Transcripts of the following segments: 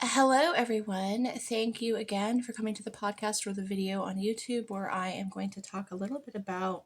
Hello, everyone. Thank you again for coming to the podcast or the video on YouTube, where I am going to talk a little bit about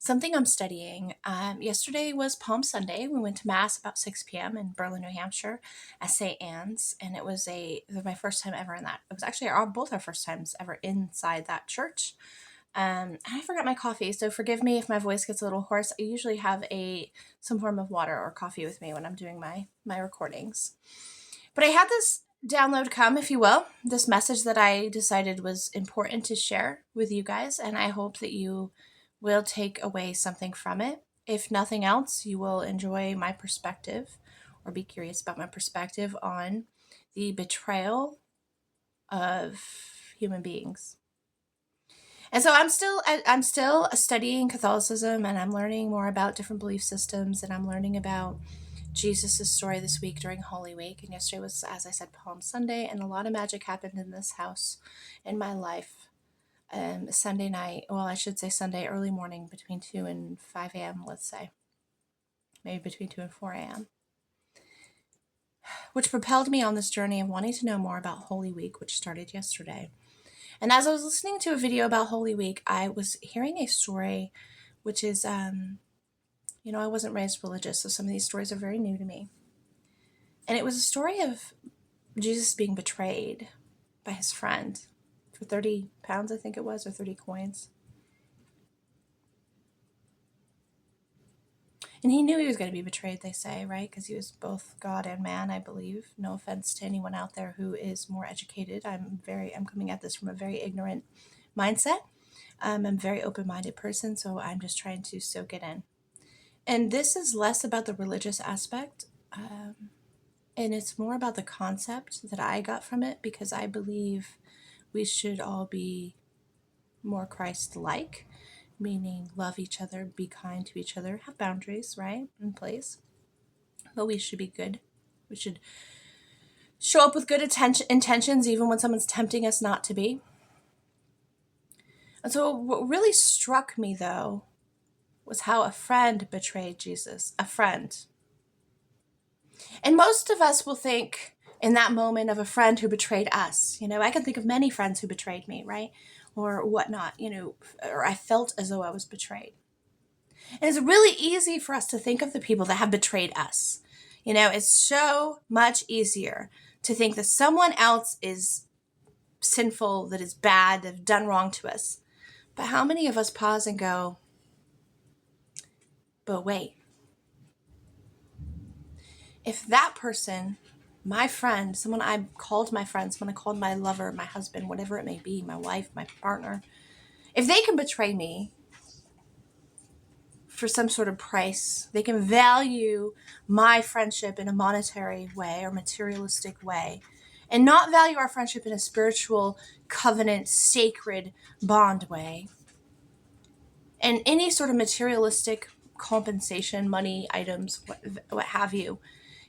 something I'm studying. Yesterday was Palm Sunday. We went to Mass about 6 p.m. in Berlin, New Hampshire at St. Anne's, and it was my first time ever in that. It was actually both our first times ever inside that church. And I forgot my coffee, so forgive me if my voice gets a little hoarse. I usually have some form of water or coffee with me when I'm doing my recordings. But I had this download come, if you will, this message that I decided was important to share with you guys, and I hope that you will take away something from it. If nothing else, you will enjoy my perspective or be curious about my perspective on the betrayal of human beings. And so I'm still studying Catholicism, and I'm learning more about different belief systems, and I'm learning about Jesus' story this week during Holy Week. And yesterday was, as I said, Palm Sunday, and a lot of magic happened in this house in my life. Sunday night, well, I should say Sunday early morning between 2 and 5 a.m., let's say. Maybe between 2 and 4 a.m. Which propelled me on this journey of wanting to know more about Holy Week, which started yesterday. And as I was listening to a video about Holy Week, I was hearing a story, which is, I wasn't raised religious, so some of these stories are very new to me. And it was a story of Jesus being betrayed by his friend for 30 pounds, I think it was, or 30 coins. And he knew he was going to be betrayed, they say, right? Because he was both God and man, I believe. No offense to anyone out there who is more educated. I'm coming at this from a very ignorant mindset. I'm a very open-minded person, so I'm just trying to soak it in. And this is less about the religious aspect, and it's more about the concept that I got from it, because I believe we should all be more Christ-like, meaning love each other, be kind to each other, have boundaries, right, in place. But we should be good. We should show up with good intentions, even when someone's tempting us not to be. And so what really struck me, though, was how a friend betrayed Jesus. A friend. And most of us will think in that moment of a friend who betrayed us. I can think of many friends who betrayed me, right? Or whatnot, or I felt as though I was betrayed. And it's really easy for us to think of the people that have betrayed us. It's so much easier to think that someone else is sinful, that is bad, that have done wrong to us. But how many of us pause and go, but wait, if that person, my friend, someone I called my friend, someone I called my lover, my husband, whatever it may be, my wife, my partner, if they can betray me for some sort of price, they can value my friendship in a monetary way or materialistic way, and not value our friendship in a spiritual, covenant, sacred bond way, and any sort of materialistic compensation, money, items, what have you,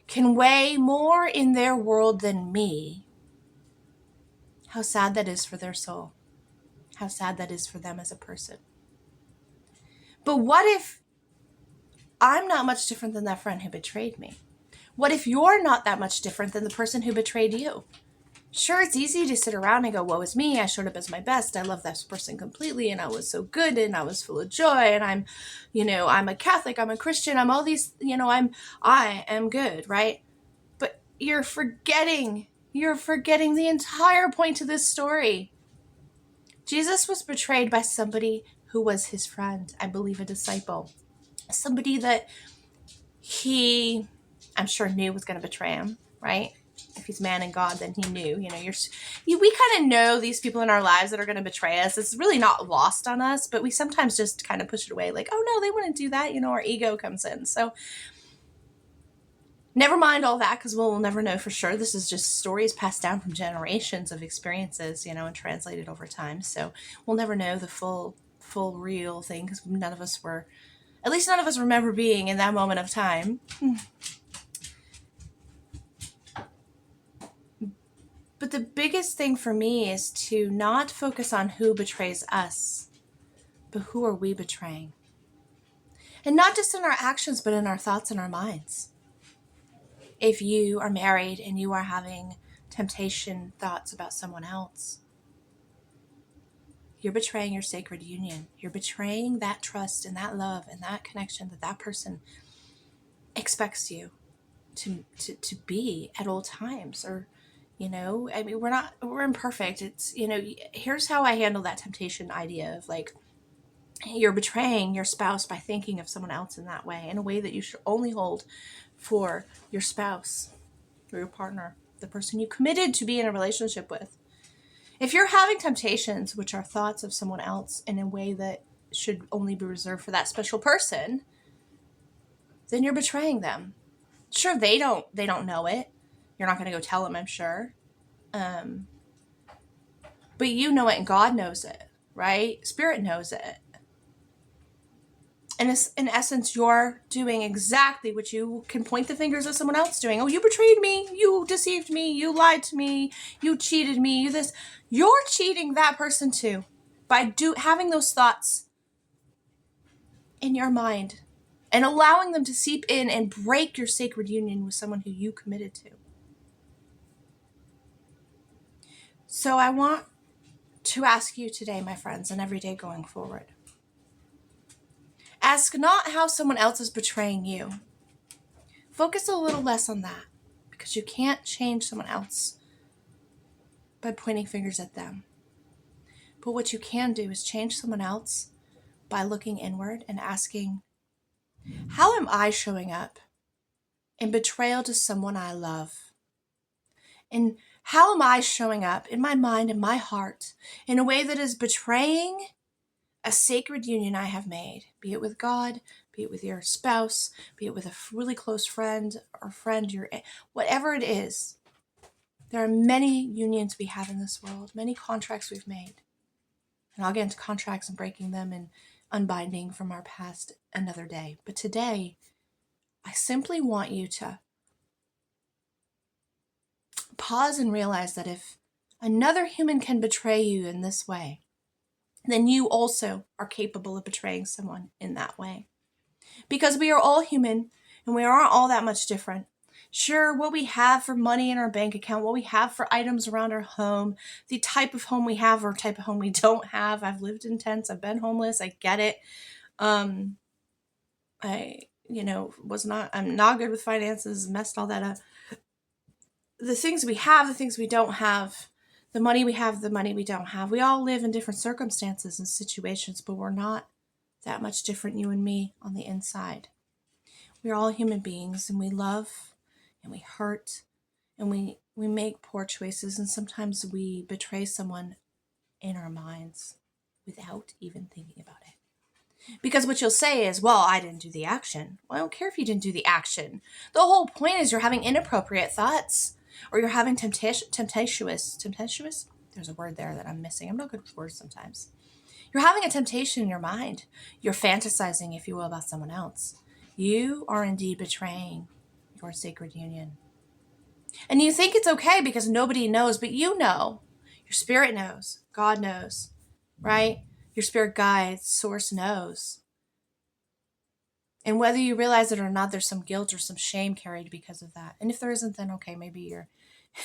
can weigh more in their world than me, how sad that is for their soul. How sad that is for them as a person. But what if I'm not much different than that friend who betrayed me? What if you're not that much different than the person who betrayed you? Sure, it's easy to sit around and go, woe is me, I showed up as my best, I love this person completely, and I was so good, and I was full of joy, and I'm a Catholic, I'm a Christian, I'm all these, I am good, right? But you're forgetting the entire point of this story. Jesus was betrayed by somebody who was his friend, I believe a disciple, somebody that he, I'm sure, knew was going to betray him, right? If he's man and God, then he knew, we kind of know these people in our lives that are going to betray us. It's really not lost on us, but we sometimes just kind of push it away like, oh no, they wouldn't do that. Our ego comes in. So never mind all that, because we'll never know for sure. This is just stories passed down from generations of experiences, and translated over time. So we'll never know the full real thing, because none of us remember being in that moment of time. But the biggest thing for me is to not focus on who betrays us, but who are we betraying? And not just in our actions, but in our thoughts and our minds. If you are married and you are having temptation thoughts about someone else, you're betraying your sacred union. You're betraying that trust and that love and that connection that that person expects you to be at all times. Or, I mean, we're imperfect. It's, here's how I handle that temptation idea of like, you're betraying your spouse by thinking of someone else in that way, in a way that you should only hold for your spouse or your partner, the person you committed to be in a relationship with. If you're having temptations, which are thoughts of someone else in a way that should only be reserved for that special person, then you're betraying them. Sure, they don't know it. You're not going to go tell them, I'm sure. But you know it and God knows it, right? Spirit knows it. And in essence, you're doing exactly what you can point the fingers at someone else doing. Oh, you betrayed me. You deceived me. You lied to me. You cheated me. You this. You're cheating that person too by having those thoughts in your mind and allowing them to seep in and break your sacred union with someone who you committed to. So I want to ask you today, my friends, and every day going forward, ask not how someone else is betraying you. Focus a little less on that, because you can't change someone else by pointing fingers at them. But what you can do is change someone else by looking inward and asking, how am I showing up in betrayal to someone I love? And how am I showing up in my mind and my heart in a way that is betraying a sacred union I have made, be it with God, be it with your spouse, be it with a really close friend or friend, whatever it is. There are many unions we have in this world, many contracts we've made. And I'll get into contracts and breaking them and unbinding from our past another day. But today, I simply want you to pause and realize that if another human can betray you in this way, then you also are capable of betraying someone in that way. Because we are all human and we aren't all that much different. Sure, what we have for money in our bank account, what we have for items around our home, the type of home we have or type of home we don't have. I've lived in tents. I've been homeless. I get it. I'm not good with finances, messed all that up. The things we have, the things we don't have, the money we have, the money we don't have. We all live in different circumstances and situations, but we're not that much different, you and me, on the inside. We're all human beings, and we love and we hurt and we make poor choices, and sometimes we betray someone in our minds without even thinking about it. Because what you'll say is, well, I didn't do the action. Well, I don't care if you didn't do the action. The whole point is you're having inappropriate thoughts, or you're having tempestuous. There's a word there that I'm missing. I'm not good with words sometimes. You're having a temptation in your mind. You're fantasizing, if you will, about someone else. You are indeed betraying your sacred union. And you think it's okay because nobody knows, but you know. Your spirit knows. God knows, right? Your spirit guide, source knows. And whether you realize it or not, there's some guilt or some shame carried because of that. And if there isn't, then okay, maybe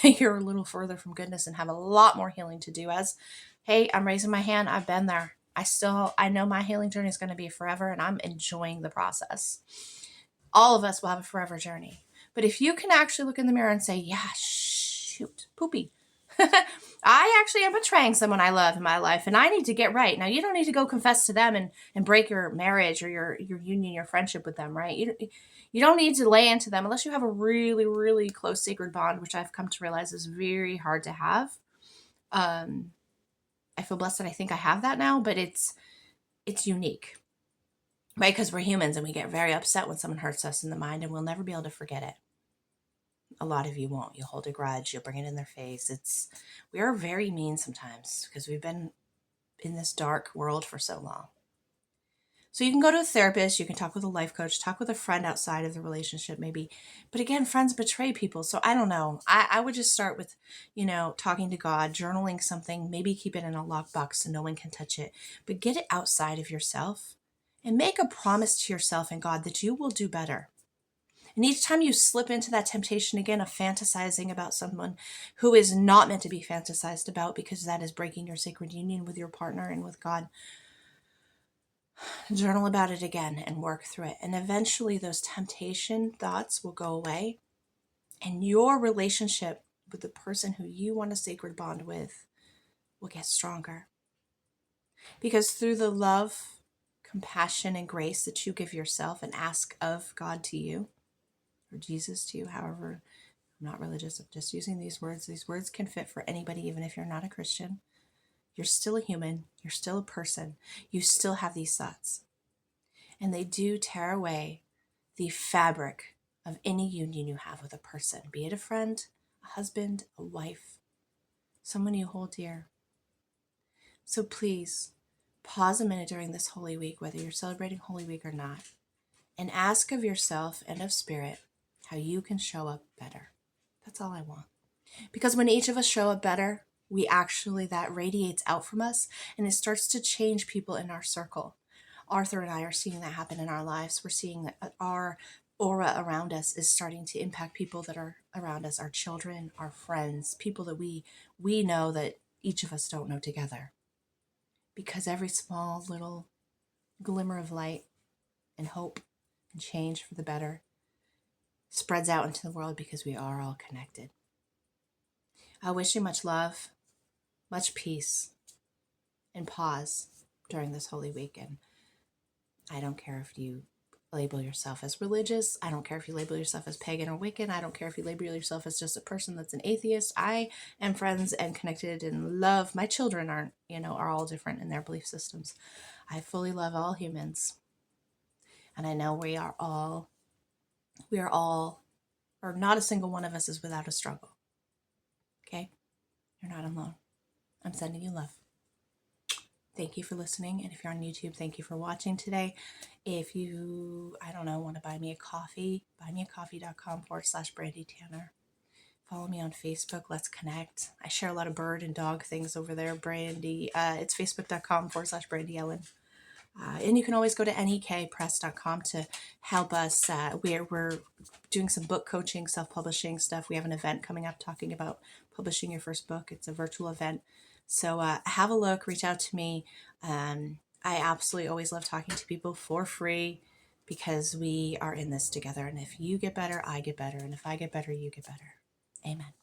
you're a little further from goodness and have a lot more healing to do. As, hey, I'm raising my hand. I've been there. I know my healing journey is going to be forever, and I'm enjoying the process. All of us will have a forever journey. But if you can actually look in the mirror and say, yeah, shoot, poopy. I actually am betraying someone I love in my life, and I need to get right. Now, you don't need to go confess to them and break your marriage or your union, your friendship with them, right? You don't need to lay into them unless you have a really, really close sacred bond, which I've come to realize is very hard to have. I feel blessed that I think I have that now, but it's unique, right? Because we're humans and we get very upset when someone hurts us in the mind, and we'll never be able to forget it. A lot of you won't. You'll hold a grudge. You'll bring it in their face. We are very mean sometimes because we've been in this dark world for so long. So you can go to a therapist, you can talk with a life coach, talk with a friend outside of the relationship maybe. But again, friends betray people. So I don't know. I would just start with, talking to God, journaling something, maybe keep it in a lockbox so no one can touch it. But get it outside of yourself and make a promise to yourself and God that you will do better. And each time you slip into that temptation again of fantasizing about someone who is not meant to be fantasized about, because that is breaking your sacred union with your partner and with God, journal about it again and work through it. And eventually those temptation thoughts will go away, and your relationship with the person who you want a sacred bond with will get stronger. Because through the love, compassion, and grace that you give yourself and ask of God to you, or Jesus to you, however, I'm not religious, I'm just using these words. These words can fit for anybody, even if you're not a Christian. You're still a human, you're still a person, you still have these thoughts. And they do tear away the fabric of any union you have with a person, be it a friend, a husband, a wife, someone you hold dear. So please pause a minute during this Holy Week, whether you're celebrating Holy Week or not, and ask of yourself and of Spirit how you can show up better. That's all I want. Because when each of us show up better, that radiates out from us, and it starts to change people in our circle. Arthur and I are seeing that happen in our lives. We're seeing that our aura around us is starting to impact people that are around us, our children, our friends, people that we know that each of us don't know together. Because every small little glimmer of light and hope and change for the better spreads out into the world, because we are all connected. I wish you much love, much peace, and pause during this Holy Week. And I don't care if you label yourself as religious. I don't care if you label yourself as pagan or Wiccan. I don't care if you label yourself as just a person that's an atheist. I am friends and connected and love. My children are all different in their belief systems. I fully love all humans. And I know we are all, or not a single one of us is without a struggle. Okay? You're not alone. I'm sending you love. Thank you for listening. And if you're on YouTube, thank you for watching today. If you, want to buy me a coffee, buymeacoffee.com/Brandy Tanner. Follow me on Facebook. Let's connect. I share a lot of bird and dog things over there. Brandy, it's facebook.com/Brandy Ellen. And you can always go to nekpress.com to help us. We're doing some book coaching, self-publishing stuff. We have an event coming up talking about publishing your first book. It's a virtual event. So have a look, reach out to me. I absolutely always love talking to people for free, because we are in this together. And if you get better, I get better. And if I get better, you get better. Amen.